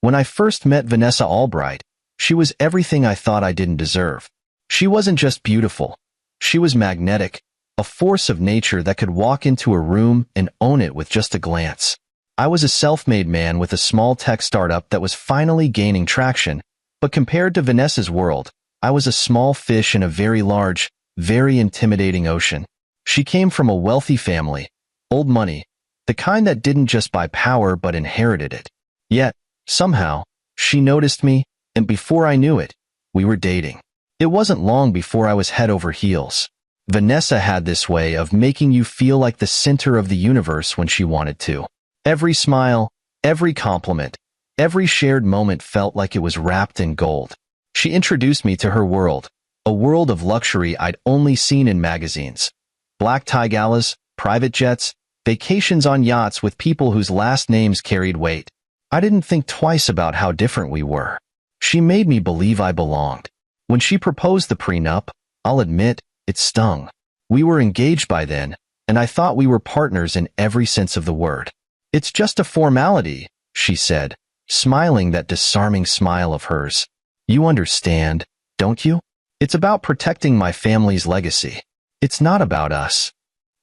When I first met Vanessa Albright, she was everything I thought I didn't deserve. She wasn't just beautiful. She was magnetic, a force of nature that could walk into a room and own it with just a glance. I was a self-made man with a small tech startup that was finally gaining traction, but compared to Vanessa's world, I was a small fish in a very large, very intimidating ocean. She came from a wealthy family, old money, the kind that didn't just buy power but inherited it. Yet, somehow, she noticed me, and before I knew it, we were dating. It wasn't long before I was head over heels. Vanessa had this way of making you feel like the center of the universe when she wanted to. Every smile, every compliment, every shared moment felt like it was wrapped in gold. She introduced me to her world, a world of luxury I'd only seen in magazines. Black tie galas, private jets, vacations on yachts with people whose last names carried weight. I didn't think twice about how different we were. She made me believe I belonged. When she proposed the prenup, I'll admit, it stung. We were engaged by then, and I thought we were partners in every sense of the word. "It's just a formality," she said, smiling that disarming smile of hers. "You understand, don't you? It's about protecting my family's legacy. It's not about us."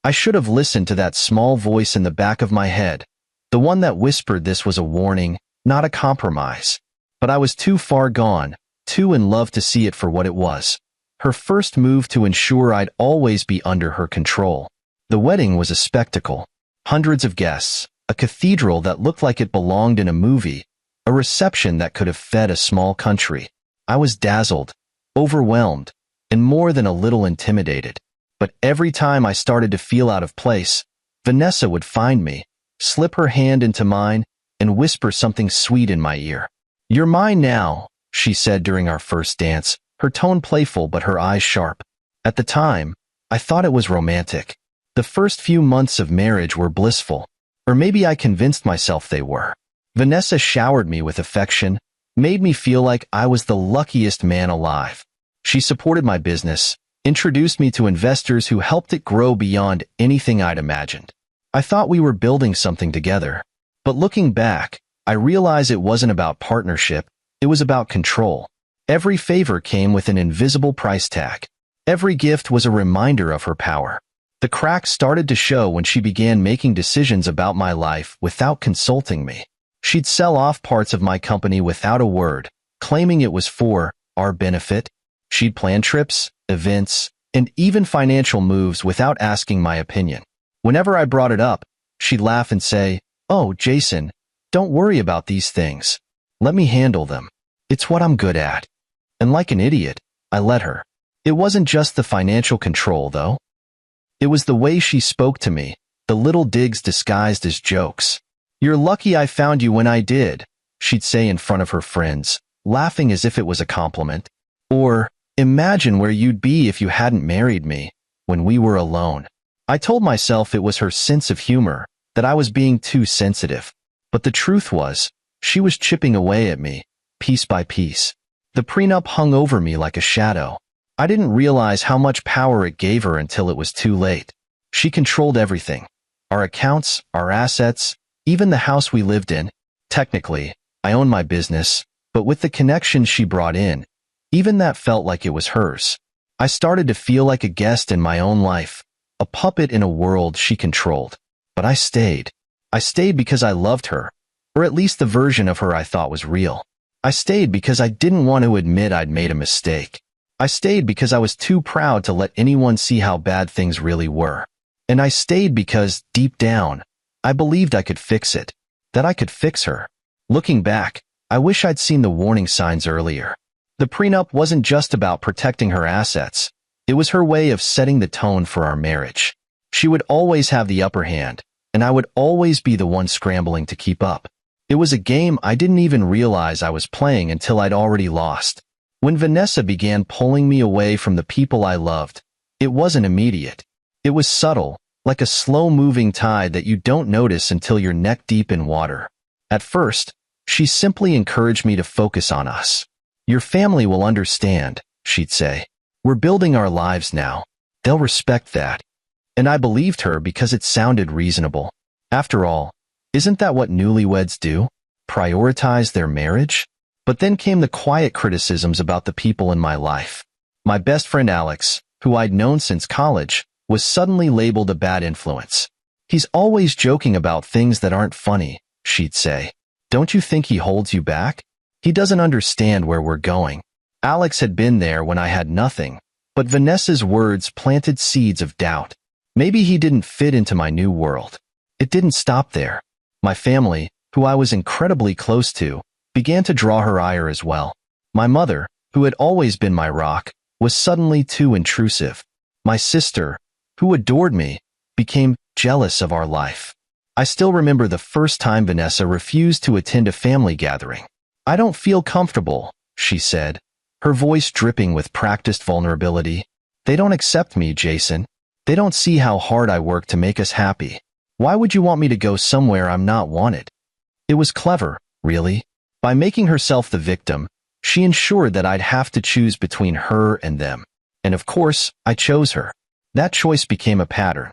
I should have listened to that small voice in the back of my head, the one that whispered this was a warning, not a compromise. But I was too far gone, too in love to see it for what it was. Her first move to ensure I'd always be under her control. The wedding was a spectacle. Hundreds of guests, a cathedral that looked like it belonged in a movie, a reception that could have fed a small country. I was dazzled, overwhelmed, and more than a little intimidated. But every time I started to feel out of place, Vanessa would find me, slip her hand into mine, and whisper something sweet in my ear. "You're mine now," she said during our first dance, her tone playful but her eyes sharp. At the time, I thought it was romantic. The first few months of marriage were blissful, or maybe I convinced myself they were. Vanessa showered me with affection, made me feel like I was the luckiest man alive. She supported my business, introduced me to investors who helped it grow beyond anything I'd imagined. I thought we were building something together. But looking back, I realized it wasn't about partnership, it was about control. Every favor came with an invisible price tag. Every gift was a reminder of her power. The cracks started to show when she began making decisions about my life without consulting me. She'd sell off parts of my company without a word, claiming it was for our benefit. She'd plan trips, events, and even financial moves without asking my opinion. Whenever I brought it up, she'd laugh and say, "Oh, Jason, don't worry about these things. Let me handle them. It's what I'm good at." And like an idiot, I let her. It wasn't just the financial control, though. It was the way she spoke to me, the little digs disguised as jokes. "You're lucky I found you when I did," she'd say in front of her friends, laughing as if it was a compliment. Or, "Imagine where you'd be if you hadn't married me," when we were alone. I told myself it was her sense of humor, that I was being too sensitive. But the truth was, she was chipping away at me, piece by piece. The prenup hung over me like a shadow. I didn't realize how much power it gave her until it was too late. She controlled everything. Our accounts, our assets, even the house we lived in. Technically, I owned my business, but with the connections she brought in, even that felt like it was hers. I started to feel like a guest in my own life, a puppet in a world she controlled. But I stayed. I stayed because I loved her, or at least the version of her I thought was real. I stayed because I didn't want to admit I'd made a mistake. I stayed because I was too proud to let anyone see how bad things really were. And I stayed because, deep down, I believed I could fix it, that I could fix her. Looking back, I wish I'd seen the warning signs earlier. The prenup wasn't just about protecting her assets. It was her way of setting the tone for our marriage. She would always have the upper hand, and I would always be the one scrambling to keep up. It was a game I didn't even realize I was playing until I'd already lost. When Vanessa began pulling me away from the people I loved, it wasn't immediate. It was subtle, like a slow-moving tide that you don't notice until you're neck-deep in water. At first, she simply encouraged me to focus on us. "Your family will understand," she'd say. "We're building our lives now. They'll respect that." And I believed her because it sounded reasonable. After all, isn't that what newlyweds do? prioritize their marriage? But then came the quiet criticisms about the people in my life. My best friend Alex, who I'd known since college, was suddenly labeled a bad influence. "He's always joking about things that aren't funny," she'd say. "Don't you think he holds you back? He doesn't understand where we're going." Alex had been there when I had nothing, but Vanessa's words planted seeds of doubt. Maybe he didn't fit into my new world. It didn't stop there. My family, who I was incredibly close to, began to draw her ire as well. My mother, who had always been my rock, was suddenly too intrusive. My sister, who adored me, became jealous of our life. I still remember the first time Vanessa refused to attend a family gathering. "I don't feel comfortable," she said, her voice dripping with practiced vulnerability. "They don't accept me, Jason. They don't see how hard I work to make us happy. Why would you want me to go somewhere I'm not wanted?" It was clever, really. By making herself the victim, she ensured that I'd have to choose between her and them. And of course, I chose her. That choice became a pattern.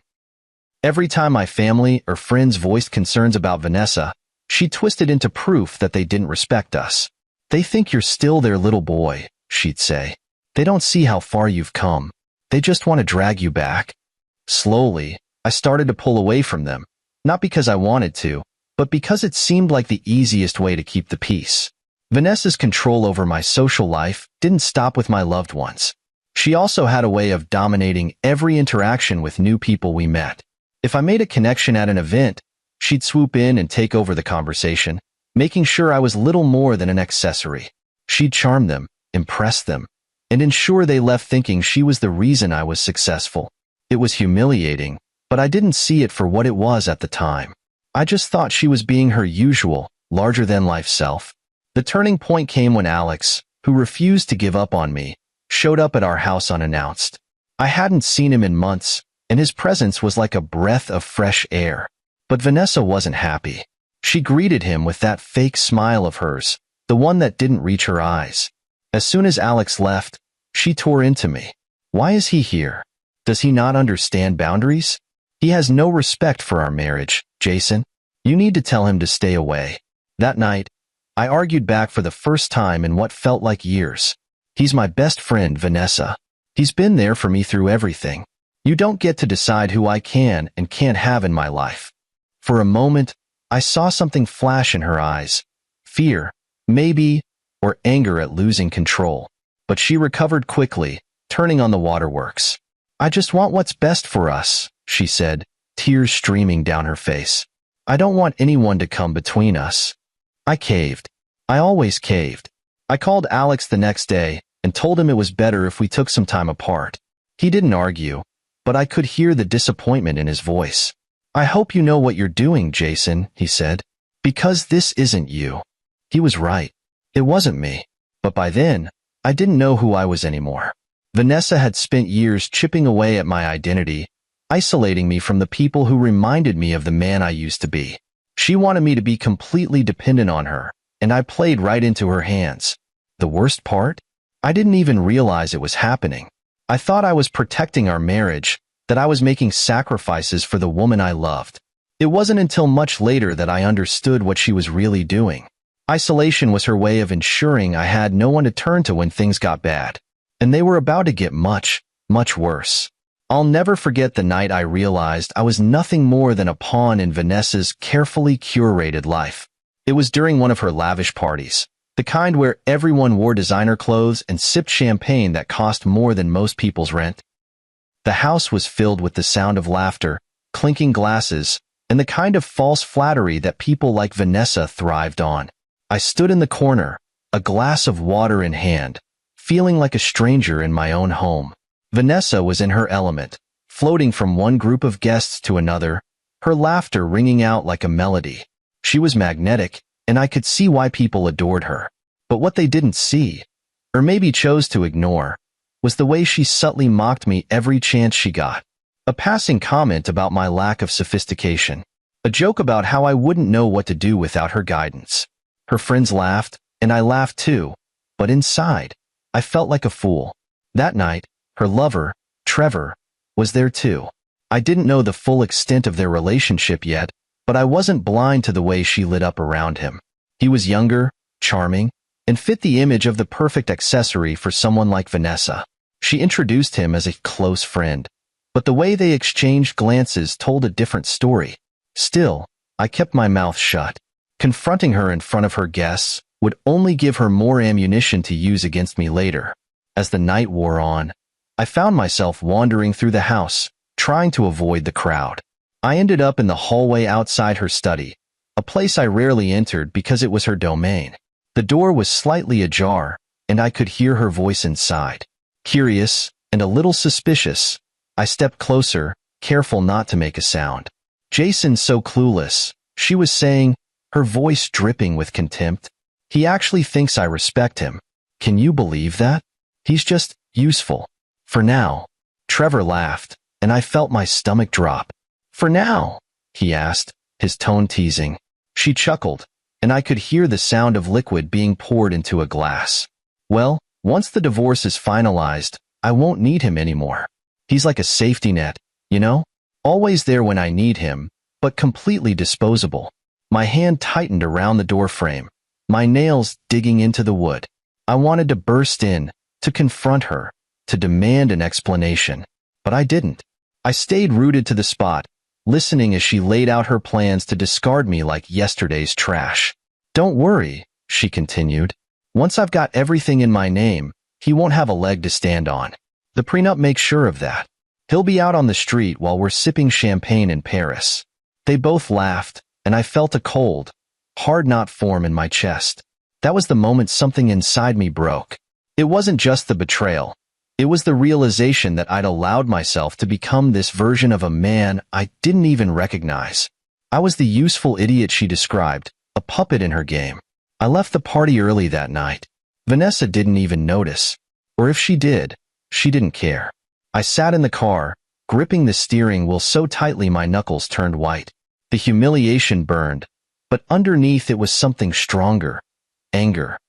Every time my family or friends voiced concerns about Vanessa, she twisted into proof that they didn't respect us. "They think you're still their little boy," she'd say. "They don't see how far you've come. They just want to drag you back." Slowly, I started to pull away from them, not because I wanted to, but because it seemed like the easiest way to keep the peace. Vanessa's control over my social life didn't stop with my loved ones. She also had a way of dominating every interaction with new people we met. If I made a connection at an event, she'd swoop in and take over the conversation, making sure I was little more than an accessory. She'd charm them, impress them, and ensure they left thinking she was the reason I was successful. It was humiliating, but I didn't see it for what it was at the time. I just thought she was being her usual, larger-than-life self. The turning point came when Alex, who refused to give up on me, showed up at our house unannounced. I hadn't seen him in months, and his presence was like a breath of fresh air. But Vanessa wasn't happy. She greeted him with that fake smile of hers, the one that didn't reach her eyes. As soon as Alex left, she tore into me. "Why is he here? Does he not understand boundaries? He has no respect for our marriage, Jason. You need to tell him to stay away." That night, I argued back for the first time in what felt like years. "He's my best friend, Vanessa. He's been there for me through everything. You don't get to decide who I can and can't have in my life." For a moment, I saw something flash in her eyes. Fear, maybe, or anger at losing control. But she recovered quickly, turning on the waterworks. "I just want what's best for us," she said, tears streaming down her face. "I don't want anyone to come between us." I caved. I always caved. I called Alex the next day and told him it was better if we took some time apart. He didn't argue, but I could hear the disappointment in his voice. "I hope you know what you're doing, Jason," he said. "Because this isn't you." He was right. It wasn't me. But by then, I didn't know who I was anymore. Vanessa had spent years chipping away at my identity, isolating me from the people who reminded me of the man I used to be. She wanted me to be completely dependent on her, and I played right into her hands. The worst part? I didn't even realize it was happening. I thought I was protecting our marriage, that I was making sacrifices for the woman I loved. It wasn't until much later that I understood what she was really doing. Isolation was her way of ensuring I had no one to turn to when things got bad. And they were about to get much, much worse. I'll never forget the night I realized I was nothing more than a pawn in Vanessa's carefully curated life. It was during one of her lavish parties, the kind where everyone wore designer clothes and sipped champagne that cost more than most people's rent. The house was filled with the sound of laughter, clinking glasses, and the kind of false flattery that people like Vanessa thrived on. I stood in the corner, a glass of water in hand, feeling like a stranger in my own home. Vanessa was in her element, floating from one group of guests to another, her laughter ringing out like a melody. She was magnetic, and I could see why people adored her. But what they didn't see, or maybe chose to ignore, was the way she subtly mocked me every chance she got. A passing comment about my lack of sophistication. A joke about how I wouldn't know what to do without her guidance. Her friends laughed, and I laughed too, but inside, I felt like a fool. That night, her lover, Trevor, was there too. I didn't know the full extent of their relationship yet, but I wasn't blind to the way she lit up around him. He was younger, charming, and fit the image of the perfect accessory for someone like Vanessa. She introduced him as a close friend, but the way they exchanged glances told a different story. Still, I kept my mouth shut. Confronting her in front of her guests would only give her more ammunition to use against me later. As the night wore on, I found myself wandering through the house, trying to avoid the crowd. I ended up in the hallway outside her study, a place I rarely entered because it was her domain. The door was slightly ajar, and I could hear her voice inside. Curious and a little suspicious, I stepped closer, careful not to make a sound. "Jason's so clueless," she was saying, her voice dripping with contempt. "He actually thinks I respect him. Can you believe that? He's just useful. For now." Trevor laughed, and I felt my stomach drop. "For now?" he asked, his tone teasing. She chuckled, and I could hear the sound of liquid being poured into a glass. "Well, once the divorce is finalized, I won't need him anymore. He's like a safety net, you know? Always there when I need him, but completely disposable." My hand tightened around the doorframe, my nails digging into the wood. I wanted to burst in, to confront her, to demand an explanation. But I didn't. I stayed rooted to the spot, listening as she laid out her plans to discard me like yesterday's trash. "Don't worry," she continued. "Once I've got everything in my name, he won't have a leg to stand on. The prenup makes sure of that. He'll be out on the street while we're sipping champagne in Paris." They both laughed, and I felt a cold, hard knot form in my chest. That was the moment something inside me broke. It wasn't just the betrayal. It was the realization that I'd allowed myself to become this version of a man I didn't even recognize. I was the useful idiot she described, a puppet in her game. I left the party early that night. Vanessa didn't even notice. Or if she did, she didn't care. I sat in the car, gripping the steering wheel so tightly my knuckles turned white. The humiliation burned, but underneath it was something stronger. Anger.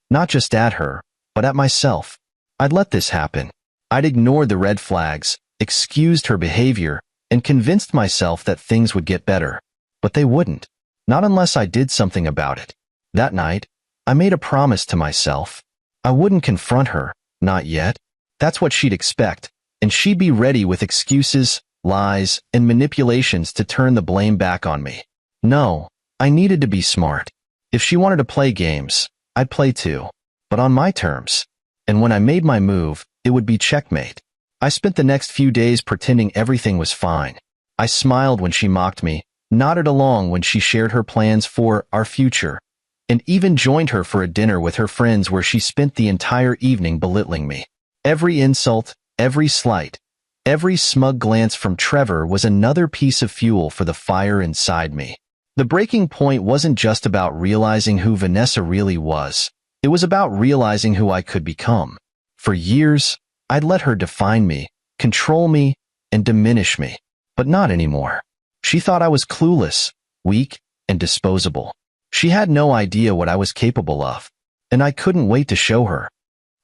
Not just at her, but at myself. I'd let this happen. I'd ignored the red flags, excused her behavior, and convinced myself that things would get better. But they wouldn't. Not unless I did something about it. That night, I made a promise to myself. I wouldn't confront her, not yet. That's what she'd expect, and she'd be ready with excuses, lies, and manipulations to turn the blame back on me. No, I needed to be smart. If she wanted to play games, I'd play too, but on my terms. And when I made my move, it would be checkmate. I spent the next few days pretending everything was fine. I smiled when she mocked me, nodded along when she shared her plans for our future, and even joined her for a dinner with her friends where she spent the entire evening belittling me. Every insult, every slight, every smug glance from Trevor was another piece of fuel for the fire inside me. The breaking point wasn't just about realizing who Vanessa really was. It was about realizing who I could become. For years, I'd let her define me, control me, and diminish me. But not anymore. She thought I was clueless, weak, and disposable. She had no idea what I was capable of, and I couldn't wait to show her.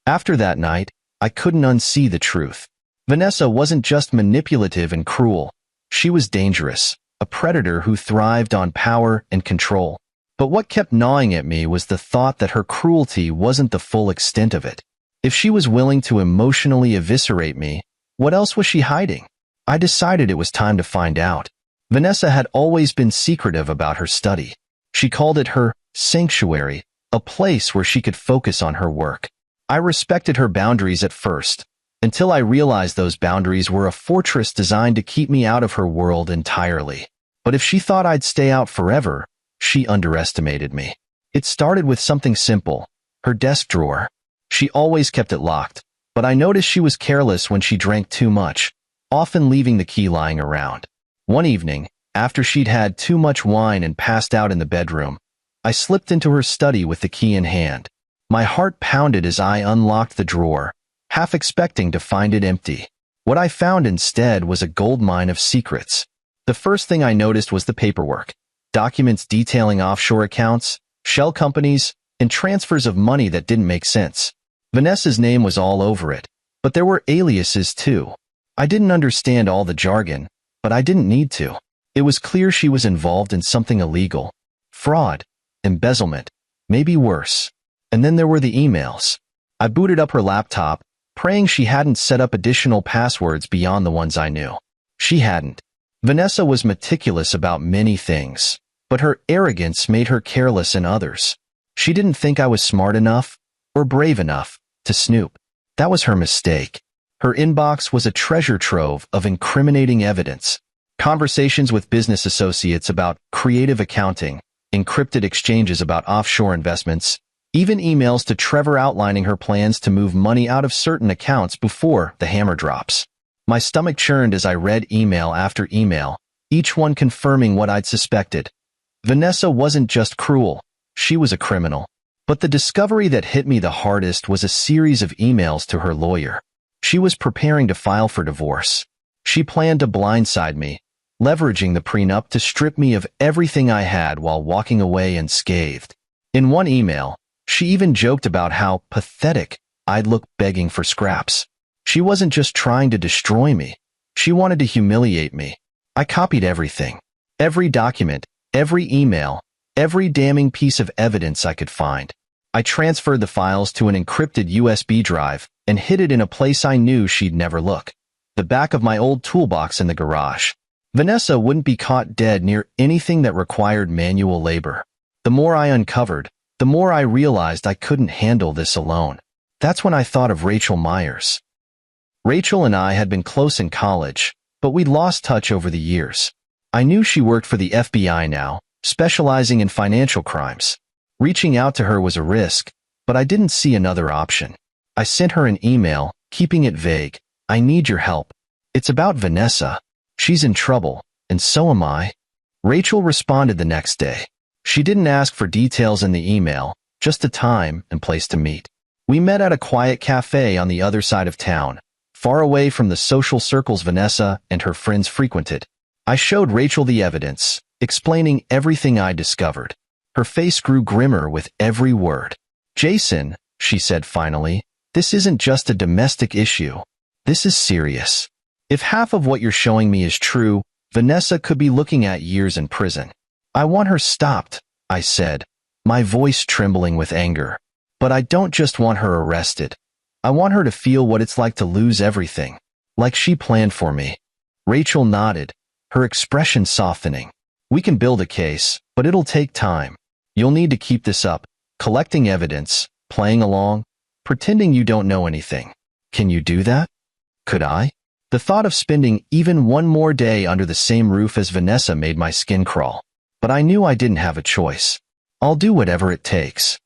After that night, I couldn't unsee the truth. Vanessa wasn't just manipulative and cruel. She was dangerous, a predator who thrived on power and control. But what kept gnawing at me was the thought that her cruelty wasn't the full extent of it. If she was willing to emotionally eviscerate me, what else was she hiding? I decided it was time to find out. Vanessa had always been secretive about her study. She called it her sanctuary, a place where she could focus on her work. I respected her boundaries at first, until I realized those boundaries were a fortress designed to keep me out of her world entirely. But if she thought I'd stay out forever, she underestimated me. It started with something simple, her desk drawer. She always kept it locked, but I noticed she was careless when she drank too much, often leaving the key lying around. One evening, after she'd had too much wine and passed out in the bedroom, I slipped into her study with the key in hand. My heart pounded as I unlocked the drawer, half expecting to find it empty. What I found instead was a goldmine of secrets. The first thing I noticed was the paperwork. Documents detailing offshore accounts, shell companies, and transfers of money that didn't make sense. Vanessa's name was all over it, but there were aliases too. I didn't understand all the jargon, but I didn't need to. It was clear she was involved in something illegal. Fraud. embezzlement, maybe worse. And then there were the emails. I booted up her laptop, praying she hadn't set up additional passwords beyond the ones I knew. She hadn't. Vanessa was meticulous about many things, but her arrogance made her careless in others. She didn't think I was smart enough or brave enough to snoop. That was her mistake. Her inbox was a treasure trove of incriminating evidence. Conversations with business associates about creative accounting, encrypted exchanges about offshore investments, even emails to Trevor outlining her plans to move money out of certain accounts before the hammer drops. My stomach churned as I read email after email, each one confirming what I'd suspected. Vanessa wasn't just cruel, she was a criminal. But the discovery that hit me the hardest was a series of emails to her lawyer. She was preparing to file for divorce. She planned to blindside me, leveraging the prenup to strip me of everything I had while walking away unscathed. In one email, she even joked about how pathetic I'd look begging for scraps. She wasn't just trying to destroy me. She wanted to humiliate me. I copied everything. Every document, every email, every damning piece of evidence I could find. I transferred the files to an encrypted USB drive and hid it in a place I knew she'd never look. The back of my old toolbox in the garage. Vanessa wouldn't be caught dead near anything that required manual labor. The more I uncovered, the more I realized I couldn't handle this alone. That's when I thought of Rachel Myers. Rachel and I had been close in college, but we'd lost touch over the years. I knew she worked for the FBI now, specializing in financial crimes. Reaching out to her was a risk, but I didn't see another option. I sent her an email, keeping it vague. I need your help. It's about Vanessa. She's in trouble, and so am I. Rachel responded the next day. She didn't ask for details in the email, just a time and place to meet. We met at a quiet cafe on the other side of town, far away from the social circles Vanessa and her friends frequented. I showed Rachel the evidence, explaining everything I discovered. Her face grew grimmer with every word. "Jason," she said finally, "this isn't just a domestic issue. This is serious. If half of what you're showing me is true, Vanessa could be looking at years in prison." "I want her stopped," I said, my voice trembling with anger. "But I don't just want her arrested. I want her to feel what it's like to lose everything, like she planned for me." Rachel nodded, her expression softening. "We can build a case, but it'll take time. You'll need to keep this up, collecting evidence, playing along, pretending you don't know anything. Can you do that?" Could I? The thought of spending even one more day under the same roof as Vanessa made my skin crawl. But I knew I didn't have a choice. I'll do whatever it takes.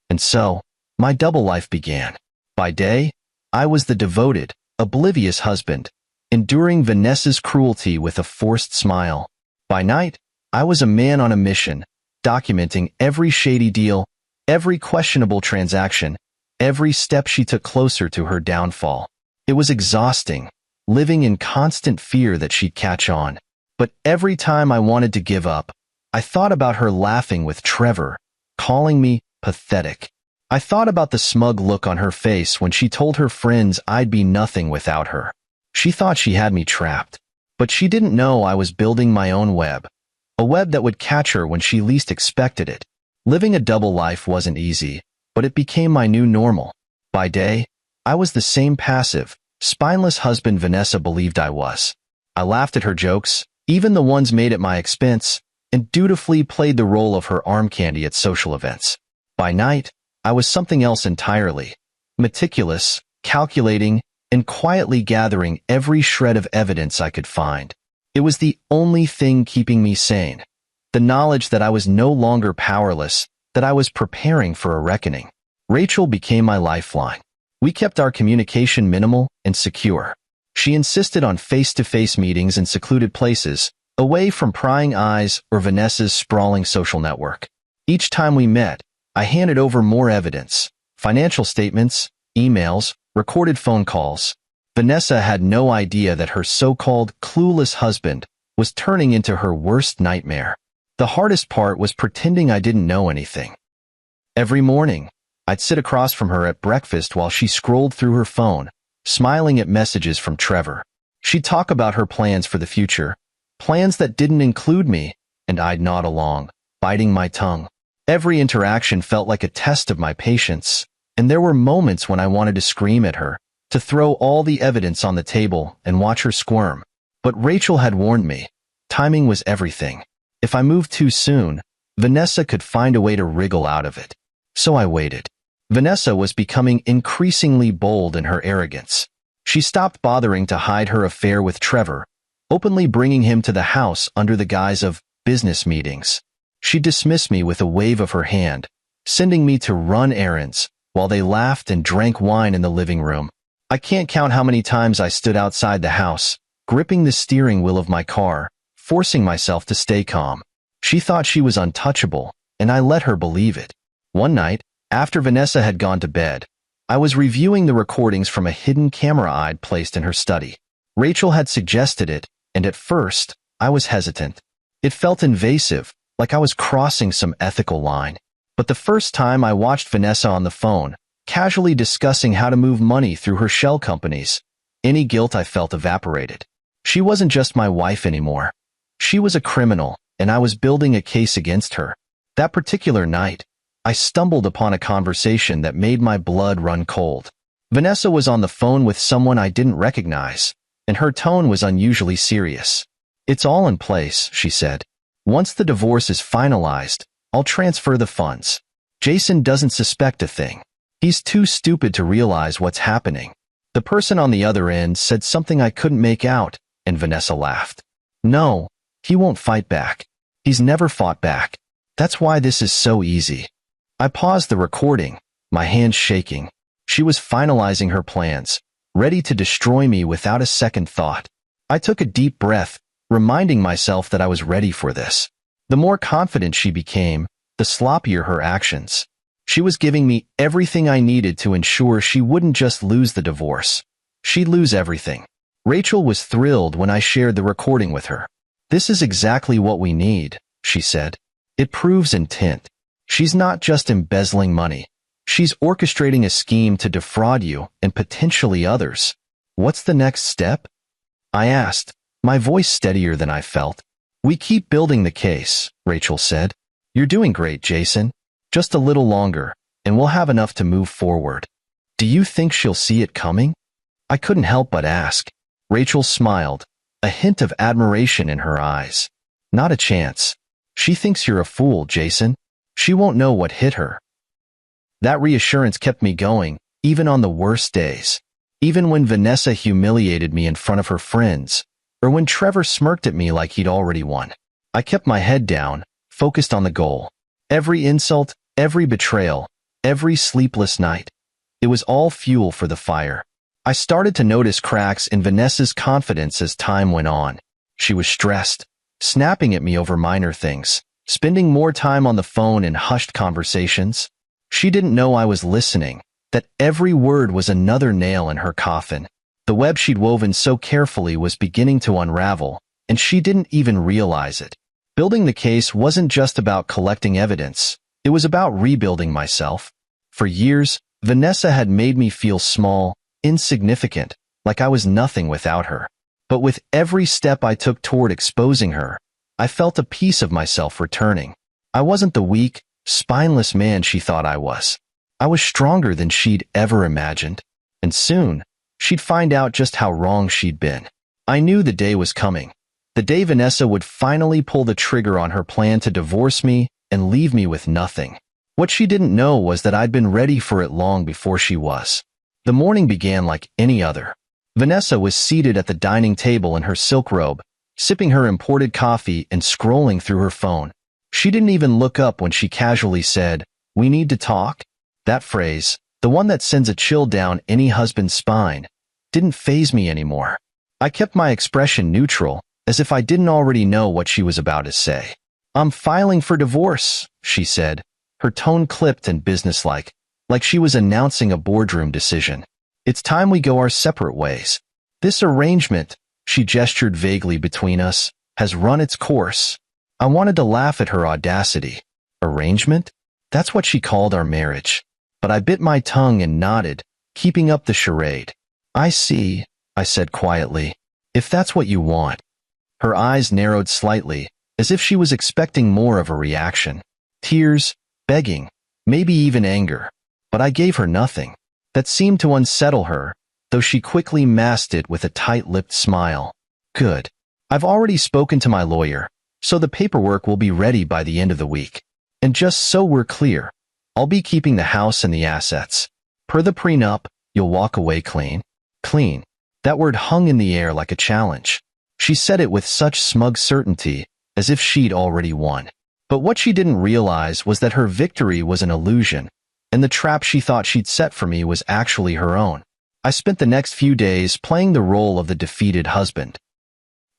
And so, my double life began. By day, I was the devoted, oblivious husband, enduring Vanessa's cruelty with a forced smile. By night, I was a man on a mission, documenting every shady deal, every questionable transaction, every step she took closer to her downfall. It was exhausting, living in constant fear that she'd catch on. But every time I wanted to give up, I thought about her laughing with Trevor, calling me pathetic. I thought about the smug look on her face when she told her friends I'd be nothing without her. She thought she had me trapped. But she didn't know I was building my own web. A web that would catch her when she least expected it. Living a double life wasn't easy, but it became my new normal. By day, I was the same passive, spineless husband Vanessa believed I was. I laughed at her jokes, even the ones made at my expense, and dutifully played the role of her arm candy at social events. By night, I was something else entirely. Meticulous, calculating, and quietly gathering every shred of evidence I could find. It was the only thing keeping me sane. The knowledge that I was no longer powerless, that I was preparing for a reckoning. Rachel became my lifeline. We kept our communication minimal and secure. She insisted on face-to-face meetings in secluded places, away from prying eyes or Vanessa's sprawling social network. Each time we met, I handed over more evidence, financial statements, emails, recorded phone calls. Vanessa had no idea that her so-called clueless husband was turning into her worst nightmare. The hardest part was pretending I didn't know anything. Every morning, I'd sit across from her at breakfast while she scrolled through her phone, smiling at messages from Trevor. She'd talk about her plans for the future, plans that didn't include me, and I'd nod along, biting my tongue. Every interaction felt like a test of my patience, and there were moments when I wanted to scream at her, to throw all the evidence on the table and watch her squirm. But Rachel had warned me. Timing was everything. If I moved too soon, Vanessa could find a way to wriggle out of it. So I waited. Vanessa was becoming increasingly bold in her arrogance. She stopped bothering to hide her affair with Trevor, openly bringing him to the house under the guise of business meetings. She dismissed me with a wave of her hand, sending me to run errands, while they laughed and drank wine in the living room. I can't count how many times I stood outside the house, gripping the steering wheel of my car, forcing myself to stay calm. She thought she was untouchable, and I let her believe it. One night, after Vanessa had gone to bed, I was reviewing the recordings from a hidden camera I'd placed in her study. Rachel had suggested it, and at first, I was hesitant. It felt invasive, like I was crossing some ethical line. But the first time I watched Vanessa on the phone, casually discussing how to move money through her shell companies, any guilt I felt evaporated. She wasn't just my wife anymore. She was a criminal, and I was building a case against her. That particular night, I stumbled upon a conversation that made my blood run cold. Vanessa was on the phone with someone I didn't recognize, and her tone was unusually serious. "It's all in place," she said. "Once the divorce is finalized, I'll transfer the funds. Jason doesn't suspect a thing. He's too stupid to realize what's happening." The person on the other end said something I couldn't make out, and Vanessa laughed. "No, he won't fight back. He's never fought back. That's why this is so easy." I paused the recording, my hands shaking. She was finalizing her plans, ready to destroy me without a second thought. I took a deep breath, reminding myself that I was ready for this. The more confident she became, the sloppier her actions. She was giving me everything I needed to ensure she wouldn't just lose the divorce. She'd lose everything. Rachel was thrilled when I shared the recording with her. "This is exactly what we need," she said. "It proves intent. She's not just embezzling money. She's orchestrating a scheme to defraud you and potentially others." "What's the next step?" I asked, my voice steadier than I felt. "We keep building the case," Rachel said. "You're doing great, Jason. Just a little longer, and we'll have enough to move forward." "Do you think she'll see it coming?" I couldn't help but ask. Rachel smiled, a hint of admiration in her eyes. "Not a chance. She thinks you're a fool, Jason. She won't know what hit her." That reassurance kept me going, even on the worst days. Even when Vanessa humiliated me in front of her friends, or when Trevor smirked at me like he'd already won. I kept my head down, focused on the goal. Every insult, every betrayal, every sleepless night. It was all fuel for the fire. I started to notice cracks in Vanessa's confidence as time went on. She was stressed, snapping at me over minor things, spending more time on the phone in hushed conversations. She didn't know I was listening, that every word was another nail in her coffin. The web she'd woven so carefully was beginning to unravel, and she didn't even realize it. Building the case wasn't just about collecting evidence. It was about rebuilding myself. For years, Vanessa had made me feel small, insignificant, like I was nothing without her. But with every step I took toward exposing her, I felt a piece of myself returning. I wasn't the weak, spineless man she thought I was. I was stronger than she'd ever imagined. And soon, she'd find out just how wrong she'd been. I knew the day was coming. The day Vanessa would finally pull the trigger on her plan to divorce me and leave me with nothing. What she didn't know was that I'd been ready for it long before she was. The morning began like any other. Vanessa was seated at the dining table in her silk robe, sipping her imported coffee and scrolling through her phone. She didn't even look up when she casually said, "We need to talk." That phrase, the one that sends a chill down any husband's spine, didn't faze me anymore. I kept my expression neutral, as if I didn't already know what she was about to say. "I'm filing for divorce," she said, her tone clipped and businesslike, like she was announcing a boardroom decision. "It's time we go our separate ways. This arrangement," she gestured vaguely between us, "has run its course." I wanted to laugh at her audacity. Arrangement? That's what she called our marriage. But I bit my tongue and nodded, keeping up the charade. "I see," I said quietly. "If that's what you want." Her eyes narrowed slightly, as if she was expecting more of a reaction. Tears, begging, maybe even anger. But I gave her nothing. That seemed to unsettle her, though she quickly masked it with a tight-lipped smile. Good. I've already spoken to my lawyer, so the paperwork will be ready by the end of the week. And just so we're clear, I'll be keeping the house and the assets. Per the prenup, you'll walk away clean. Clean. That word hung in the air like a challenge. She said it with such smug certainty, as if she'd already won. But what she didn't realize was that her victory was an illusion, and the trap she thought she'd set for me was actually her own. I spent the next few days playing the role of the defeated husband.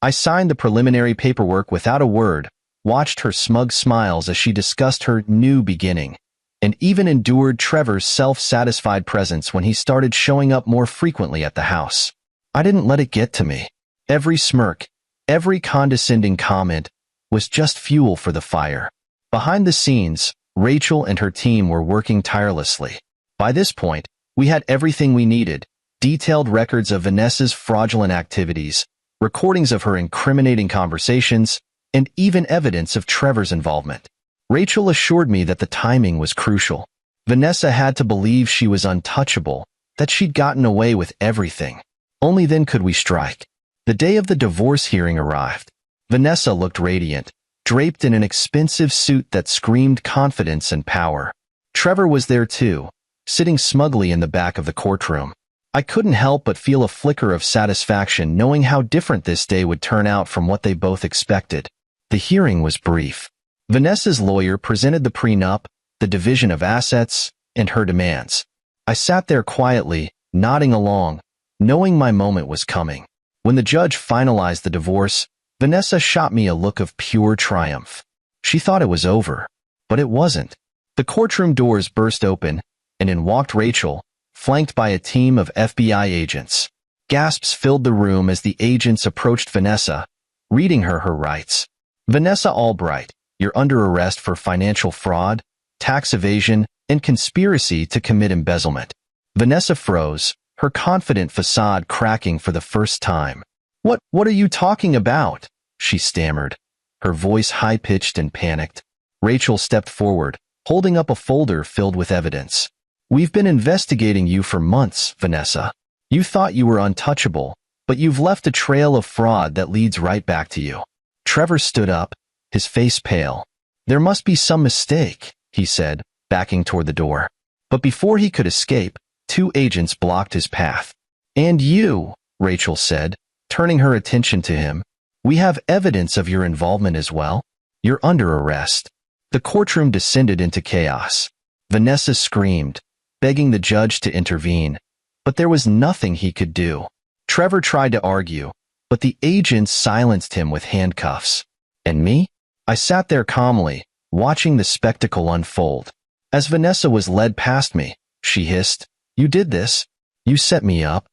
I signed the preliminary paperwork without a word, watched her smug smiles as she discussed her new beginning, and even endured Trevor's self-satisfied presence when he started showing up more frequently at the house. I didn't let it get to me. Every smirk, every condescending comment was just fuel for the fire. Behind the scenes, Rachel and her team were working tirelessly. By this point, we had everything we needed: detailed records of Vanessa's fraudulent activities, recordings of her incriminating conversations, and even evidence of Trevor's involvement. Rachel assured me that the timing was crucial. Vanessa had to believe she was untouchable, that she'd gotten away with everything. Only then could we strike. The day of the divorce hearing arrived. Vanessa looked radiant, draped in an expensive suit that screamed confidence and power. Trevor was there too, sitting smugly in the back of the courtroom. I couldn't help but feel a flicker of satisfaction knowing how different this day would turn out from what they both expected. The hearing was brief. Vanessa's lawyer presented the prenup, the division of assets, and her demands. I sat there quietly, nodding along, knowing my moment was coming. When the judge finalized the divorce, Vanessa shot me a look of pure triumph. She thought it was over, but it wasn't. The courtroom doors burst open, and in walked Rachel, flanked by a team of FBI agents. Gasps filled the room as the agents approached Vanessa, reading her rights. Vanessa Albright, you're under arrest for financial fraud, tax evasion, and conspiracy to commit embezzlement. Vanessa froze, her confident facade cracking for the first time. What are you talking about? She stammered, her voice high-pitched and panicked. Rachel stepped forward, holding up a folder filled with evidence. We've been investigating you for months, Vanessa. You thought you were untouchable, but you've left a trail of fraud that leads right back to you. Trevor stood up, his face pale. There must be some mistake, he said, backing toward the door. But before he could escape, two agents blocked his path. And you, Rachel said, turning her attention to him, we have evidence of your involvement as well. You're under arrest. The courtroom descended into chaos. Vanessa screamed, begging the judge to intervene, but there was nothing he could do. Trevor tried to argue, but the agents silenced him with handcuffs. And me? I sat there calmly, watching the spectacle unfold. As Vanessa was led past me, she hissed, "You did this. You set me up."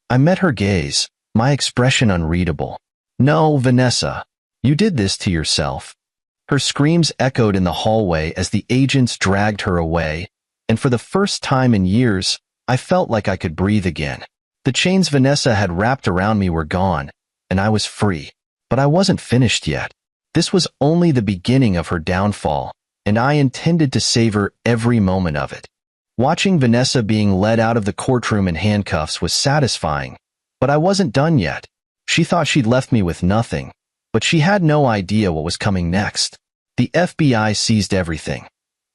I met her gaze, my expression unreadable. "No, Vanessa. You did this to yourself." Her screams echoed in the hallway as the agents dragged her away, and for the first time in years, I felt like I could breathe again. The chains Vanessa had wrapped around me were gone, and I was free. But I wasn't finished yet. This was only the beginning of her downfall, and I intended to savor every moment of it. Watching Vanessa being led out of the courtroom in handcuffs was satisfying, but I wasn't done yet. She thought she'd left me with nothing, but she had no idea what was coming next. The FBI seized everything.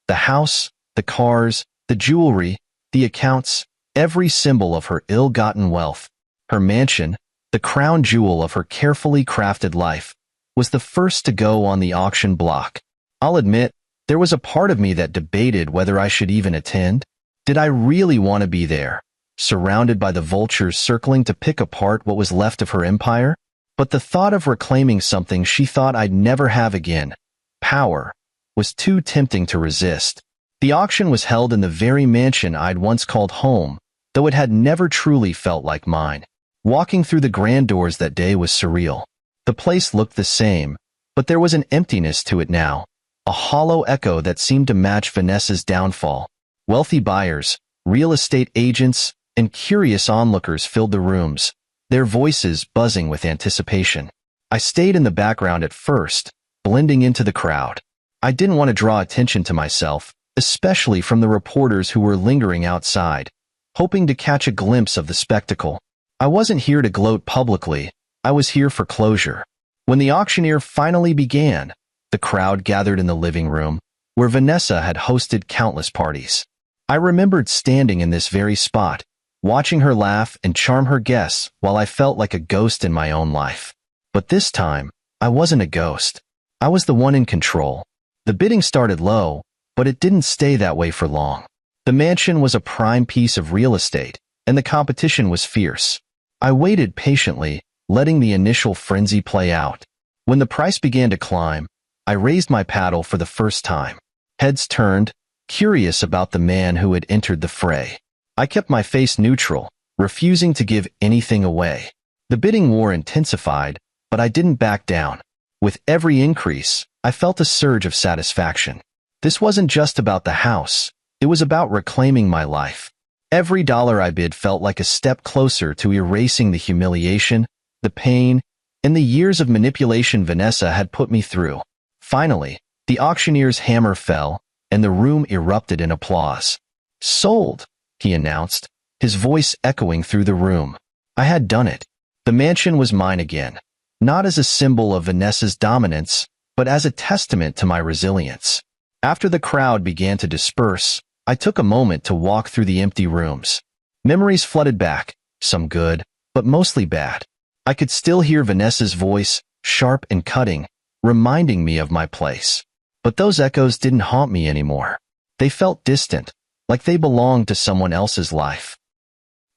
The house, the cars, the jewelry, the accounts, every symbol of her ill-gotten wealth. Her mansion, the crown jewel of her carefully crafted life, was the first to go on the auction block. I'll admit, there was a part of me that debated whether I should even attend. Did I really want to be there, surrounded by the vultures circling to pick apart what was left of her empire? But the thought of reclaiming something she thought I'd never have again, power, was too tempting to resist. The auction was held in the very mansion I'd once called home, though it had never truly felt like mine. Walking through the grand doors that day was surreal. The place looked the same, but there was an emptiness to it now, a hollow echo that seemed to match Vanessa's downfall. Wealthy buyers, real estate agents, and curious onlookers filled the rooms, their voices buzzing with anticipation. I stayed in the background at first, blending into the crowd. I didn't want to draw attention to myself, especially from the reporters who were lingering outside, hoping to catch a glimpse of the spectacle. I wasn't here to gloat publicly, I was here for closure. When the auctioneer finally began, the crowd gathered in the living room, where Vanessa had hosted countless parties. I remembered standing in this very spot, watching her laugh and charm her guests while I felt like a ghost in my own life. But this time, I wasn't a ghost. I was the one in control. The bidding started low, but it didn't stay that way for long. The mansion was a prime piece of real estate, and the competition was fierce. I waited patiently, letting the initial frenzy play out. When the price began to climb, I raised my paddle for the first time. Heads turned, curious about the man who had entered the fray. I kept my face neutral, refusing to give anything away. The bidding war intensified, but I didn't back down. With every increase, I felt a surge of satisfaction. This wasn't just about the house, it was about reclaiming my life. Every dollar I bid felt like a step closer to erasing the humiliation, the pain, and the years of manipulation Vanessa had put me through. Finally, the auctioneer's hammer fell, and the room erupted in applause. "Sold," he announced, his voice echoing through the room. I had done it. The mansion was mine again, not as a symbol of Vanessa's dominance, but as a testament to my resilience. After the crowd began to disperse, I took a moment to walk through the empty rooms. Memories flooded back, some good, but mostly bad. I could still hear Vanessa's voice, sharp and cutting, reminding me of my place. But those echoes didn't haunt me anymore. They felt distant, like they belonged to someone else's life.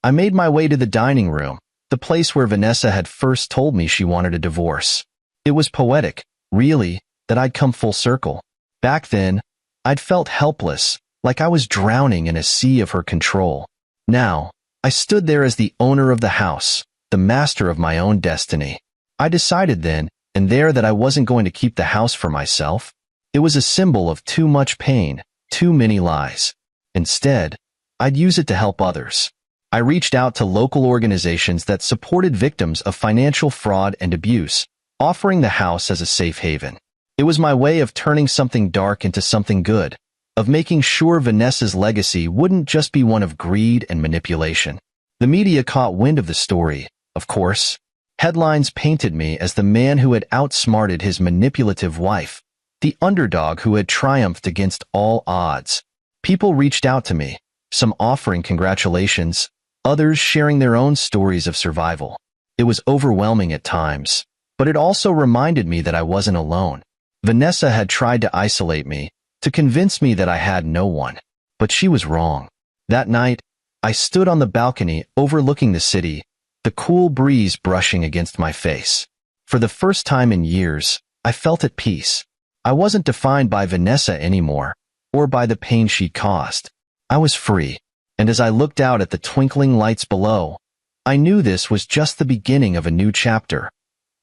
I made my way to the dining room, the place where Vanessa had first told me she wanted a divorce. It was poetic, really, that I'd come full circle. Back then, I'd felt helpless, like I was drowning in a sea of her control. Now, I stood there as the owner of the house, the master of my own destiny. I decided then and there that I wasn't going to keep the house for myself. It was a symbol of too much pain, too many lies. Instead, I'd use it to help others. I reached out to local organizations that supported victims of financial fraud and abuse, offering the house as a safe haven. It was my way of turning something dark into something good, of making sure Vanessa's legacy wouldn't just be one of greed and manipulation. The media caught wind of the story, of course. Headlines painted me as the man who had outsmarted his manipulative wife, the underdog who had triumphed against all odds. People reached out to me, some offering congratulations, others sharing their own stories of survival. It was overwhelming at times, but it also reminded me that I wasn't alone. Vanessa had tried to isolate me, to convince me that I had no one. But she was wrong. That night, I stood on the balcony overlooking the city, the cool breeze brushing against my face. For the first time in years, I felt at peace. I wasn't defined by Vanessa anymore, or by the pain she'd caused. I was free, and as I looked out at the twinkling lights below, I knew this was just the beginning of a new chapter.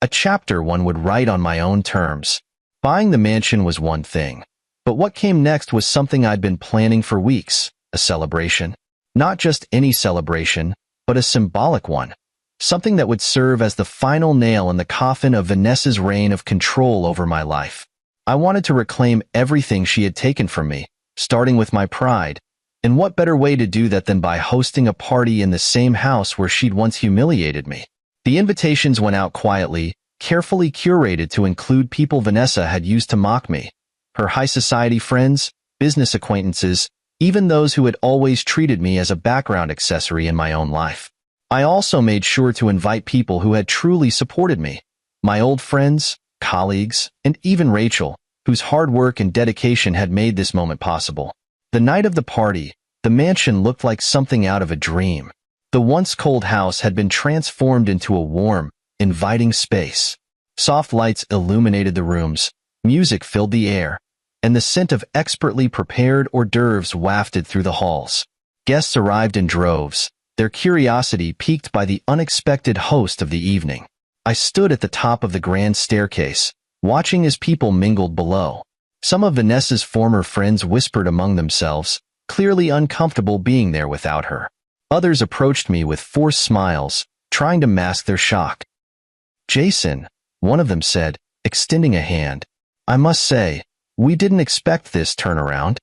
A chapter one would write on my own terms. Buying the mansion was one thing, but what came next was something I'd been planning for weeks, a celebration. Not just any celebration, but a symbolic one. Something that would serve as the final nail in the coffin of Vanessa's reign of control over my life. I wanted to reclaim everything she had taken from me, starting with my pride. And what better way to do that than by hosting a party in the same house where she'd once humiliated me? The invitations went out quietly, carefully curated to include people Vanessa had used to mock me. Her high society friends, business acquaintances, even those who had always treated me as a background accessory in my own life. I also made sure to invite people who had truly supported me. My old friends, colleagues, and even Rachel, whose hard work and dedication had made this moment possible. The night of the party, the mansion looked like something out of a dream. The once cold house had been transformed into a warm, inviting space. Soft lights illuminated the rooms, music filled the air, and the scent of expertly prepared hors d'oeuvres wafted through the halls. Guests arrived in droves, their curiosity piqued by the unexpected host of the evening. I stood at the top of the grand staircase, watching as people mingled below. Some of Vanessa's former friends whispered among themselves, clearly uncomfortable being there without her. Others approached me with forced smiles, trying to mask their shock. "Jason," one of them said, extending a hand, "I must say, we didn't expect this turnaround."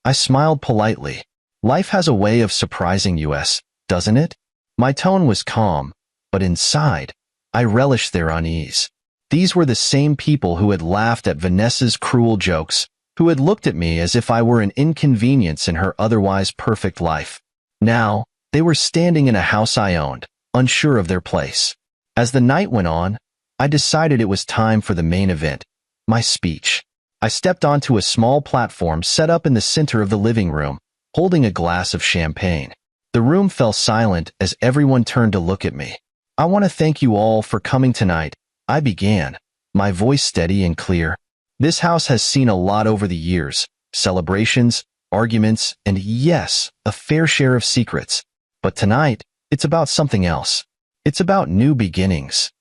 I smiled politely. Life has a way of surprising us, doesn't it? My tone was calm, but inside, I relished their unease. These were the same people who had laughed at Vanessa's cruel jokes, who had looked at me as if I were an inconvenience in her otherwise perfect life. Now, they were standing in a house I owned, unsure of their place. As the night went on, I decided it was time for the main event, my speech. I stepped onto a small platform set up in the center of the living room, holding a glass of champagne. The room fell silent as everyone turned to look at me. I want to thank you all for coming tonight, I began, my voice steady and clear. This house has seen a lot over the years, celebrations, arguments, and yes, a fair share of secrets. But tonight, it's about something else. It's about new beginnings.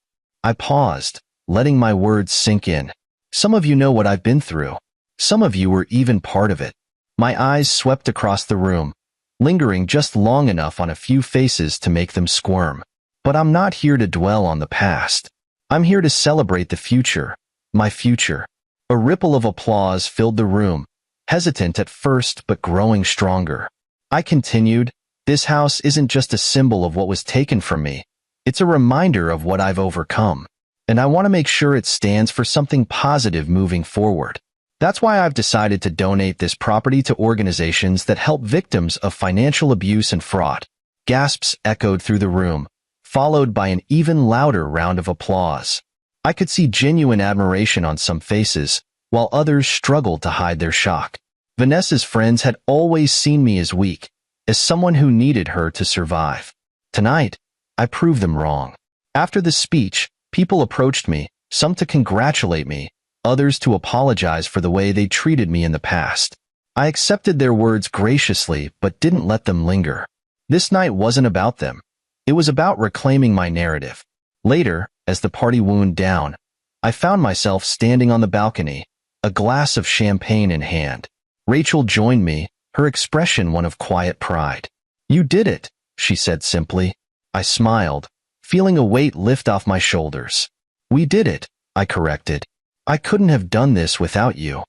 I paused, letting my words sink in. Some of you know what I've been through. Some of you were even part of it. My eyes swept across the room, lingering just long enough on a few faces to make them squirm. But I'm not here to dwell on the past. I'm here to celebrate the future, my future. A ripple of applause filled the room, hesitant at first but growing stronger. I continued, this house isn't just a symbol of what was taken from me. It's a reminder of what I've overcome. And I want to make sure it stands for something positive moving forward. That's why I've decided to donate this property to organizations that help victims of financial abuse and fraud. Gasps echoed through the room, followed by an even louder round of applause. I could see genuine admiration on some faces, while others struggled to hide their shock. Vanessa's friends had always seen me as weak, as someone who needed her to survive. Tonight, I proved them wrong. After the speech, people approached me, some to congratulate me, others to apologize for the way they treated me in the past. I accepted their words graciously but didn't let them linger. This night wasn't about them. It was about reclaiming my narrative. Later, as the party wound down, I found myself standing on the balcony, a glass of champagne in hand. Rachel joined me, her expression one of quiet pride. "You did it," she said simply. I smiled, feeling a weight lift off my shoulders. "We did it," I corrected. "I couldn't have done this without you."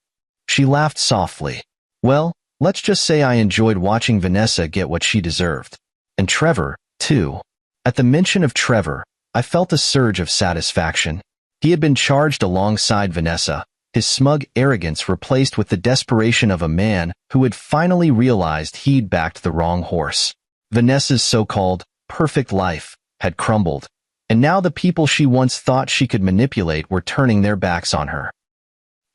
She laughed softly. "Well, let's just say I enjoyed watching Vanessa get what she deserved. And Trevor, too." At the mention of Trevor, I felt a surge of satisfaction. He had been charged alongside Vanessa, his smug arrogance replaced with the desperation of a man who had finally realized he'd backed the wrong horse. Vanessa's so-called perfect life had crumbled, and now the people she once thought she could manipulate were turning their backs on her.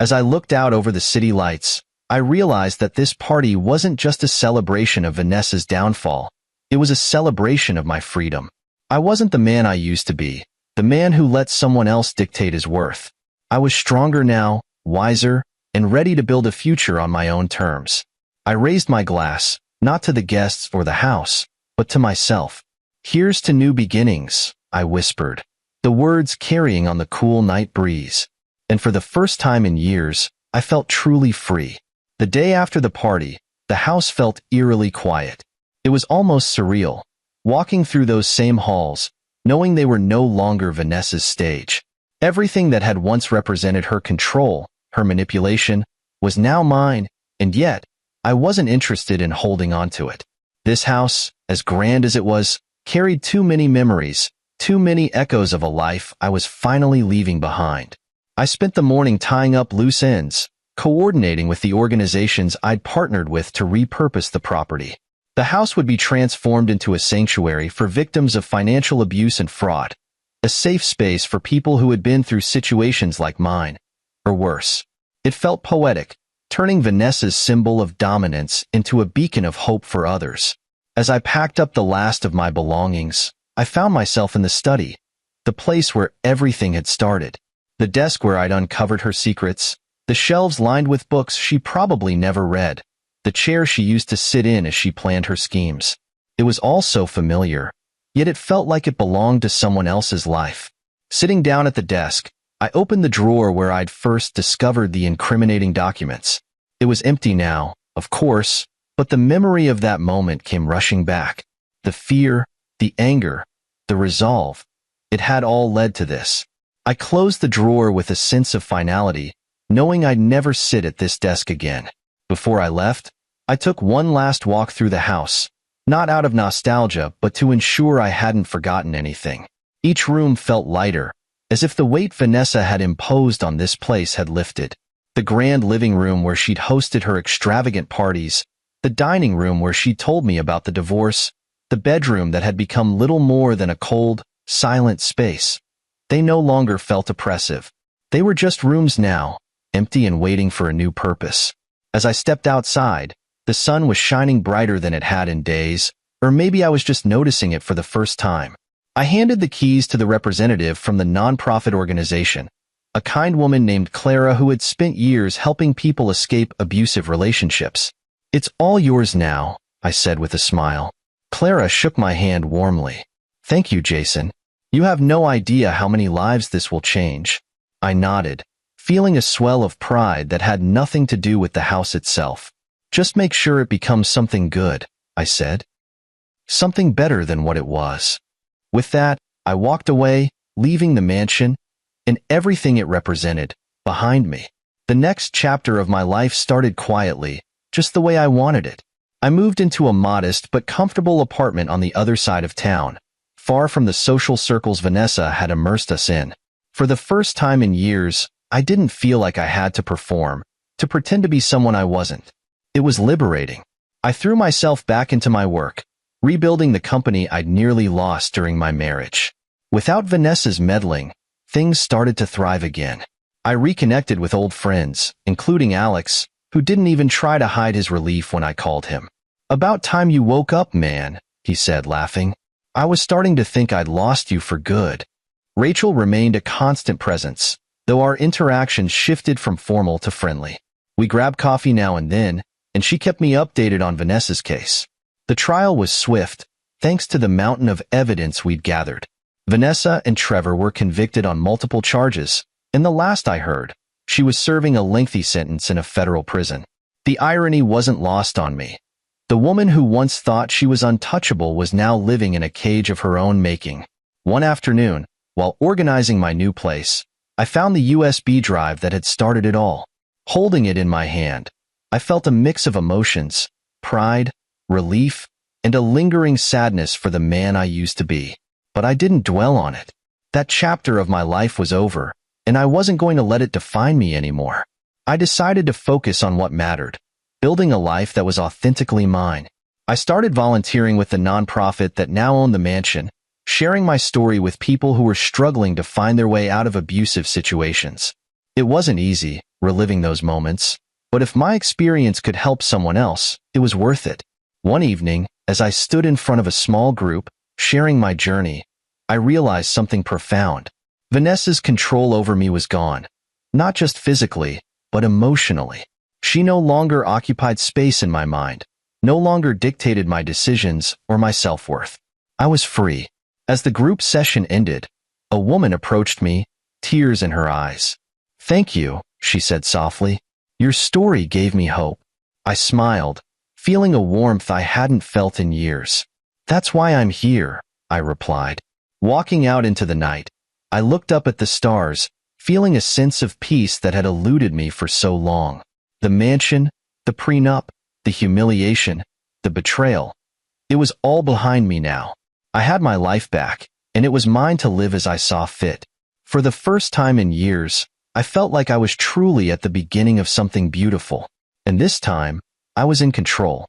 As I looked out over the city lights, I realized that this party wasn't just a celebration of Vanessa's downfall. It was a celebration of my freedom. I wasn't the man I used to be, the man who let someone else dictate his worth. I was stronger now, wiser, and ready to build a future on my own terms. I raised my glass, not to the guests or the house, but to myself. "Here's to new beginnings," I whispered, the words carrying on the cool night breeze. And for the first time in years, I felt truly free. The day after the party, the house felt eerily quiet. It was almost surreal, walking through those same halls, knowing they were no longer Vanessa's stage. Everything that had once represented her control, her manipulation, was now mine, and yet, I wasn't interested in holding on to it. This house, as grand as it was, carried too many memories, too many echoes of a life I was finally leaving behind. I spent the morning tying up loose ends, coordinating with the organizations I'd partnered with to repurpose the property. The house would be transformed into a sanctuary for victims of financial abuse and fraud, a safe space for people who had been through situations like mine, or worse. It felt poetic, turning Vanessa's symbol of dominance into a beacon of hope for others. As I packed up the last of my belongings, I found myself in the study, the place where everything had started. The desk where I'd uncovered her secrets, the shelves lined with books she probably never read, the chair she used to sit in as she planned her schemes. It was all so familiar, yet it felt like it belonged to someone else's life. Sitting down at the desk, I opened the drawer where I'd first discovered the incriminating documents. It was empty now, of course, but the memory of that moment came rushing back. The fear, the anger, the resolve. It had all led to this. I closed the drawer with a sense of finality, knowing I'd never sit at this desk again. Before I left, I took one last walk through the house, not out of nostalgia, but to ensure I hadn't forgotten anything. Each room felt lighter, as if the weight Vanessa had imposed on this place had lifted. The grand living room where she'd hosted her extravagant parties, the dining room where she'd told me about the divorce, the bedroom that had become little more than a cold, silent space. They no longer felt oppressive. They were just rooms now, empty and waiting for a new purpose. As I stepped outside, the sun was shining brighter than it had in days, or maybe I was just noticing it for the first time. I handed the keys to the representative from the nonprofit organization, a kind woman named Clara who had spent years helping people escape abusive relationships. "It's all yours now," I said with a smile. Clara shook my hand warmly. "Thank you, Jason. You have no idea how many lives this will change." I nodded, feeling a swell of pride that had nothing to do with the house itself. "Just make sure it becomes something good," I said. "Something better than what it was." With that, I walked away, leaving the mansion and everything it represented behind me. The next chapter of my life started quietly, just the way I wanted it. I moved into a modest but comfortable apartment on the other side of town, far from the social circles Vanessa had immersed us in. For the first time in years, I didn't feel like I had to perform, to pretend to be someone I wasn't. It was liberating. I threw myself back into my work, rebuilding the company I'd nearly lost during my marriage. Without Vanessa's meddling, things started to thrive again. I reconnected with old friends, including Alex, who didn't even try to hide his relief when I called him. "About time you woke up, man," he said, laughing. "I was starting to think I'd lost you for good." Rachel remained a constant presence, though our interactions shifted from formal to friendly. We grabbed coffee now and then, and she kept me updated on Vanessa's case. The trial was swift, thanks to the mountain of evidence we'd gathered. Vanessa and Trevor were convicted on multiple charges, and the last I heard, she was serving a lengthy sentence in a federal prison. The irony wasn't lost on me. The woman who once thought she was untouchable was now living in a cage of her own making. One afternoon, while organizing my new place, I found the USB drive that had started it all. Holding it in my hand, I felt a mix of emotions, pride, relief, and a lingering sadness for the man I used to be. But I didn't dwell on it. That chapter of my life was over, and I wasn't going to let it define me anymore. I decided to focus on what mattered, building a life that was authentically mine. I started volunteering with the nonprofit that now owned the mansion, sharing my story with people who were struggling to find their way out of abusive situations. It wasn't easy, reliving those moments, but if my experience could help someone else, it was worth it. One evening, as I stood in front of a small group, sharing my journey, I realized something profound. Vanessa's control over me was gone, not just physically, but emotionally. She no longer occupied space in my mind, no longer dictated my decisions or my self-worth. I was free. As the group session ended, a woman approached me, tears in her eyes. "Thank you," she said softly. "Your story gave me hope." I smiled, feeling a warmth I hadn't felt in years. "That's why I'm here," I replied. Walking out into the night, I looked up at the stars, feeling a sense of peace that had eluded me for so long. The mansion, the prenup, the humiliation, the betrayal. It was all behind me now. I had my life back, and it was mine to live as I saw fit. For the first time in years, I felt like I was truly at the beginning of something beautiful. And this time, I was in control.